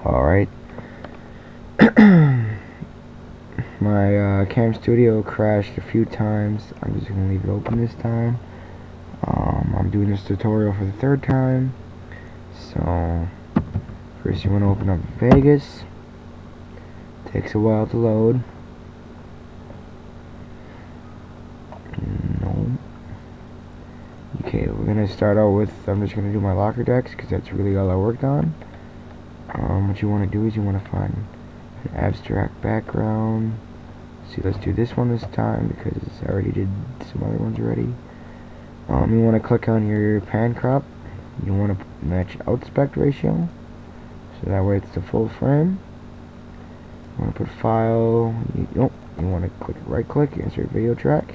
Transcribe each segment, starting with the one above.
Alright. My Cam Studio crashed a few times. I'm just going to leave it open this time. I'm doing this tutorial for the third time. So, first you want to open up Vegas. Takes a while to load. No. Okay, we're going to start out with, I'm just going to do my locker decks because that's really all I worked on. What you want to do is you want to find an abstract background. See, let's do this one this time because I already did some other ones already. You want to click on your pan crop. You want to match aspect ratio, so that way it's the full frame. You want to put file. You want to click right click, insert video track.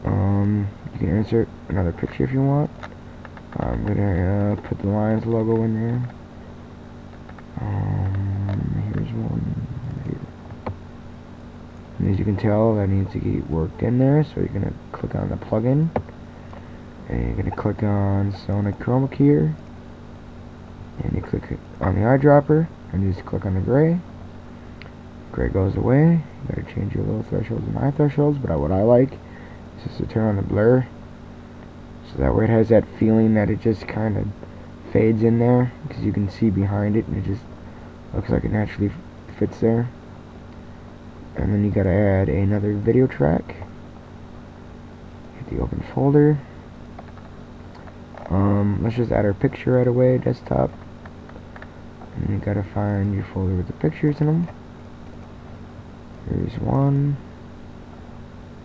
You can insert another picture if you want. I'm gonna put the Lions logo in there. Here's one here. And as you can tell, that needs to get worked in there, so you're gonna click on the plugin, and you're gonna click on Sony Chroma Key here, and you click on the eyedropper, and you just click on the gray. Gray goes away. You gotta change your low thresholds and high thresholds, but what I like is just to turn on the blur, so that way it has that feeling that it just kind of fades in there, because you can see behind it and it just looks like it naturally fits there. And then you gotta add another video track. Hit the open folder. Let's just add our picture right away, desktop. And you gotta find your folder with the pictures in them. Here's one.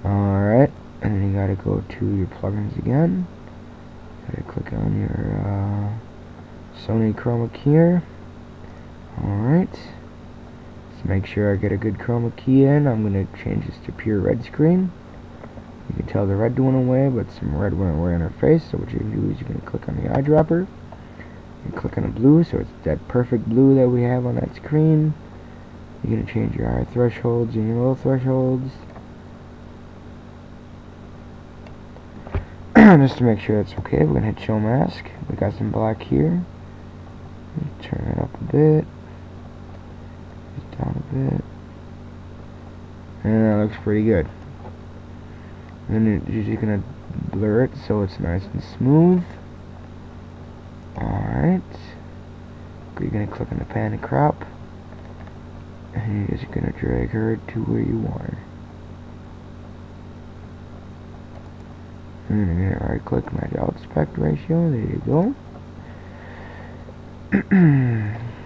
Alright, and then you gotta go to your plugins again. Gotta click on your Sony Chroma Key here. Alright. Let's make sure I get a good chroma key in. I'm gonna change this to pure red screen. You can tell the red went away, but some red went away on our face. So what you can do is you can click on the eyedropper and click on the blue, so it's that perfect blue that we have on that screen. You're gonna change your high thresholds and your low thresholds. Just to make sure that's okay, we're gonna hit show mask. We got some black here. Turn it up a bit. Just down a bit. And that looks pretty good. And then you're just gonna blur it so it's nice and smooth. Alright. You're gonna click on the pan and crop. And you're just gonna drag her to where you want her. And then you're gonna right click, match aspect ratio. There you go.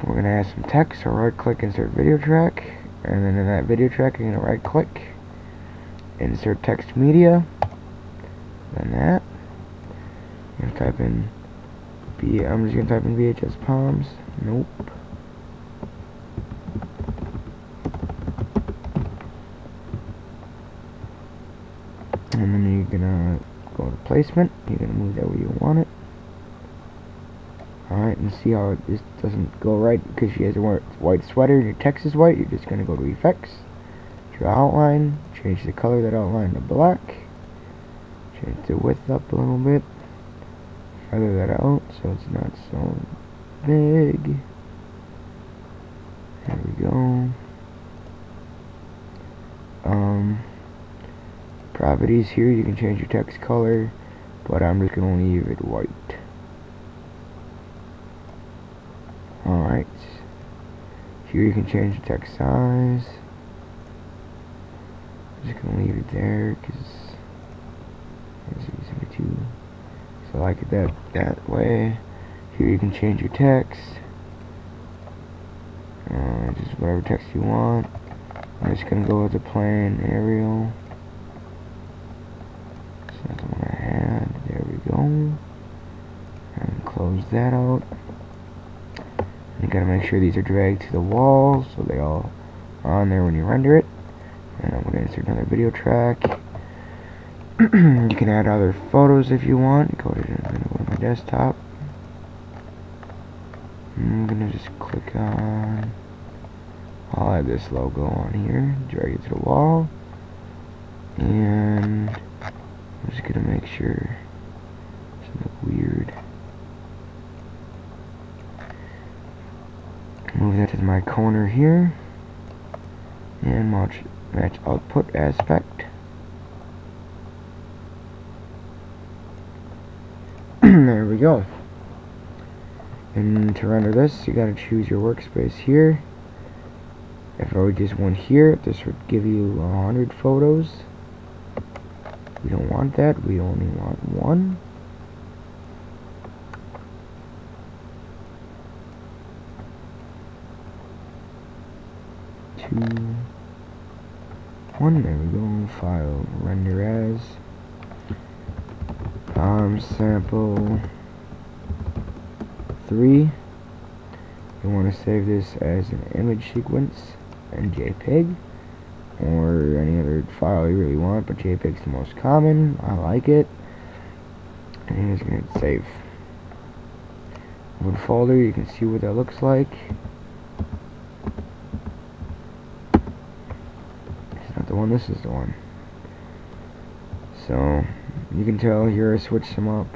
We're gonna add some text, so right click, insert video track, and then in that video track you're gonna right click, insert text media. Then that you're gonna type in I'm just gonna type in VHS palms. Nope. And then you're gonna go to placement. You're gonna move that where you want it. Alright, and see how this doesn't go right because she has a white sweater and your text is white. You're just going to go to effects, draw outline, change the color of that outline to black, change the width up a little bit, feather that out so it's not so big. There we go. Properties here, you can change your text color, but I'm just going to leave it white. Alright, here you can change the text size. I'm just gonna leave it there because it's easy to, so I like it that way. Here you can change your text, just whatever text you want. I'm just gonna go with the plain Arial. So that's what I had. There we go. And close that out. You gotta make sure these are dragged to the wall so they all are on there when you render it. And I'm gonna insert another video track. You can add other photos if you want. Go to my desktop. I'm gonna just click on. I'll add this logo on here. Drag it to the wall. And I'm just gonna make sure it doesn't look weird. Move that to my corner here, and match output aspect. There we go. And to render this, you gotta choose your workspace here. If I would just went here, this would give you 100 photos. We don't want that, we only want one. One, there we go. File, render as sample 3. You want to save this as an image sequence and JPEG or any other file you really want, but JPEG's the most common. I like it. And here's gonna hit save. Open folder, you can see what that looks like. It's not the one, this is the one. So you can tell here I switched them up.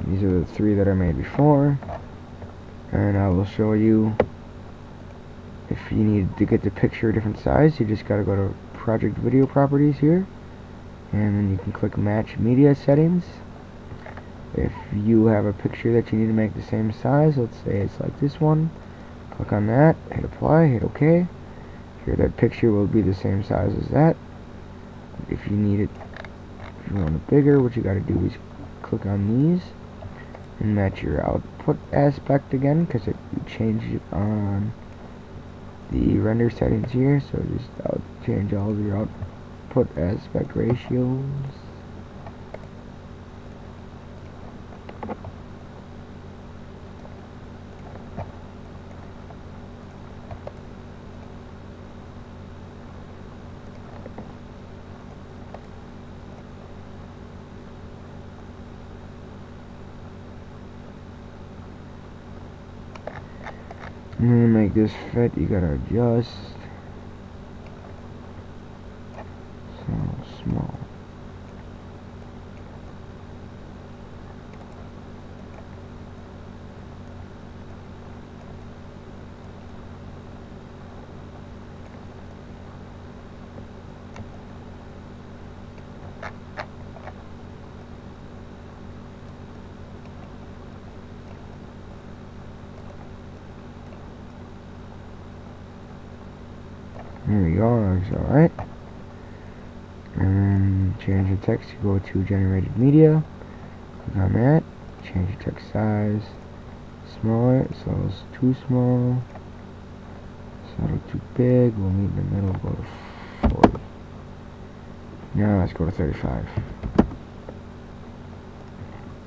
These are the 3 that I made before, and I will show you. If you need to get the picture a different size, you just gotta go to project video properties here, and then you can click match media settings. If you have a picture that you need to make the same size, let's say it's like this one, click on that, hit apply, hit OK. Here that picture will be the same size as that. If you need it, if you want it bigger, what you gotta do is click on these and match your output aspect again, because it changed it on the render settings here. So just change all of your output aspect ratios. And to make this fit, you gotta adjust. So small. There we go, looks alright. And then change the text, you go to generated media, click on that, change the text size, smaller, so it's too small, so it's too big, we'll meet in the middle, go to 40. Now let's go to 35.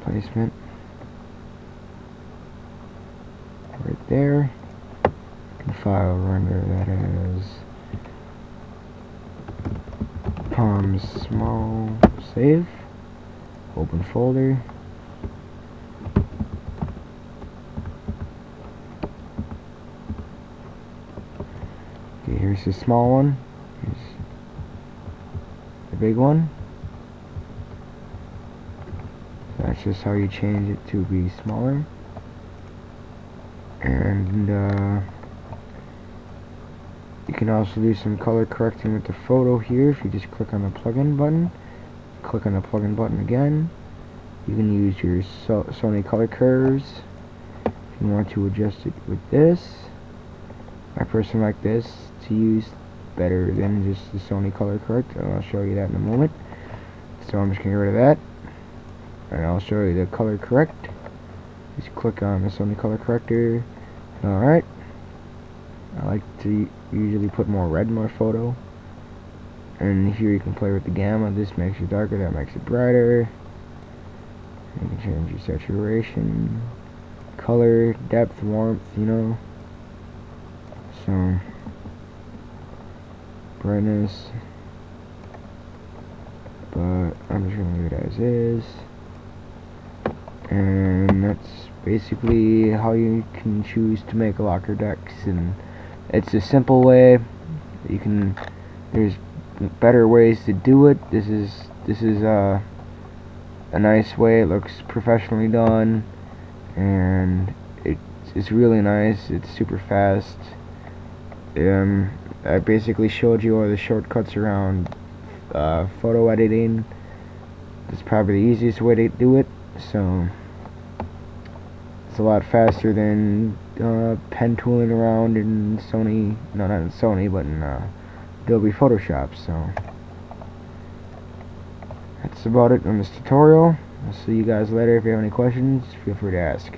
Placement. Right there. You can file render that as Palm small, save, open folder. Okay, here's the small one, here's the big one. So that's just how you change it to be smaller. And you can also do some color correcting with the photo here. If you just click on the plugin button, click on the plugin button again, you can use your Sony color curves. If you want to adjust it with this, I personally like this to use better than just the Sony color correct, and I'll show you that in a moment. So I'm just going to get rid of that, and I'll show you the color correct. Just click on the Sony color corrector. Alright, I like to usually put more red in my photo, and here you can play with the gamma. This makes it darker, that makes it brighter. You can change your saturation, color, depth, warmth, you know. So brightness, but I'm just gonna leave it as is. And that's basically how you can choose to make locker decks, and it's a simple way. You can, there's better ways to do it. This is a nice way. It looks professionally done, and is really nice. It's super fast. I basically showed you all the shortcuts around photo editing. It's probably the easiest way to do it. So it's a lot faster than pen tooling around in Sony. No, not in Sony, but in Adobe Photoshop. So that's about it on this tutorial. I'll see you guys later. If you have any questions, feel free to ask.